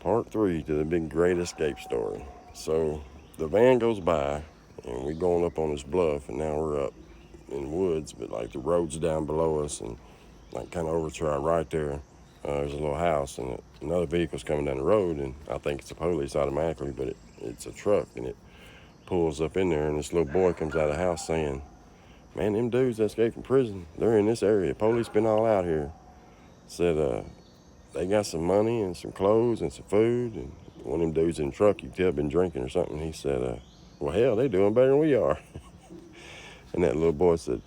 Part 3 to the big great escape story. So the van goes by and we're going up on this bluff, and now we're up in the woods, but like the road's down below us, and like kind of over to our right there, there's a little house, and another vehicle's coming down the road, and I think it's the police automatically, but it's a truck, and it pulls up in there, and this little boy comes out of the house saying, "Man, them dudes that escaped from prison, they're in this area. Police been all out here." Said, they got some money and some clothes and some food, and one of them dudes in the truck, you could tell, been drinking or something. He said, well, hell, they doing better than we are. And that little boy said,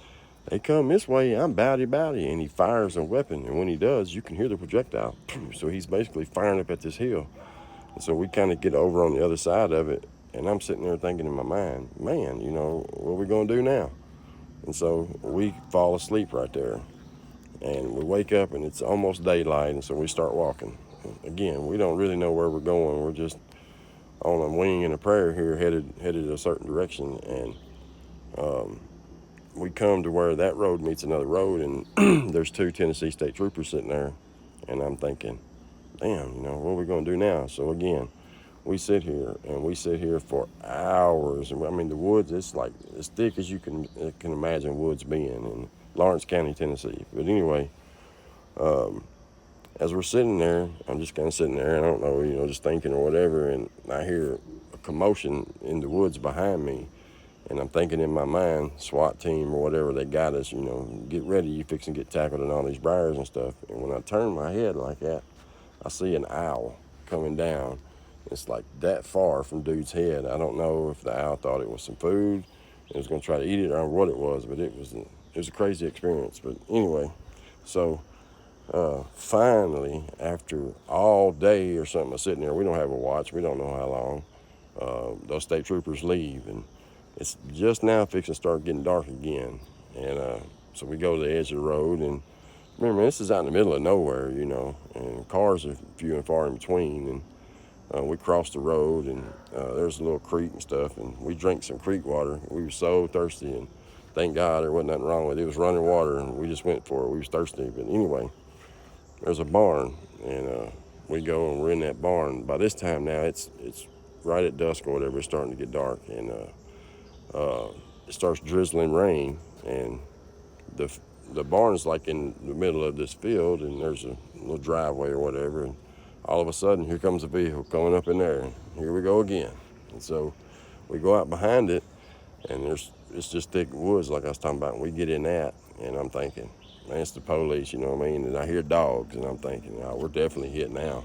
"They come this way, I'm bowdy," and he fires a weapon, and when he does, you can hear the projectile. So he's basically firing up at this hill. And so we kind of get over on the other side of it, and I'm sitting there thinking in my mind, man, what are we gonna do now? And so we fall asleep right there. And we wake up and it's almost daylight, and so we start walking. Again, we don't really know where we're going. We're just on a wing and a prayer here, headed a certain direction. And we come to where that road meets another road, and there's 2 Tennessee State Troopers sitting there. And I'm thinking, damn, what are we going to do now? So again, we sit here for hours. And I mean, the woods, it's like as thick as you can imagine woods being in Lawrence County, Tennessee. But anyway, as we're sitting there, I'm just kind of sitting there, and I don't know, just thinking or whatever, and I hear a commotion in the woods behind me, and I'm thinking in my mind, SWAT team or whatever, they got us, get ready, you fixing to get tackled in all these briars and stuff. And when I turn my head like that, I see an owl coming down. It's like that far from dude's head. I don't know if the owl thought it was some food, and was going to try to eat it, or what it was, but it was a crazy experience. But anyway, so finally, after all day or something of sitting there, we don't have a watch, we don't know how long, those state troopers leave, and it's just now fixing to start getting dark again. And so we go to the edge of the road, and remember, this is out in the middle of nowhere, and cars are few and far in between. And we crossed the road, and there's a little creek and stuff, and we drank some creek water. We were so thirsty, and thank God there wasn't nothing wrong with it. It was running water, and we just went for it. We was thirsty. But anyway, there's a barn, and we go, and we're in that barn. By this time now, it's right at dusk or whatever. It's starting to get dark, and it starts drizzling rain, and the barn's like in the middle of this field, and there's a little driveway or whatever, and all of a sudden here comes a vehicle coming up in there, and here we go again. And so we go out behind it, and it's just thick woods like I was talking about, and we get in that, and I'm thinking, man, it's the police, you know what I mean? And I hear dogs, and I'm thinking, oh, we're definitely hit now.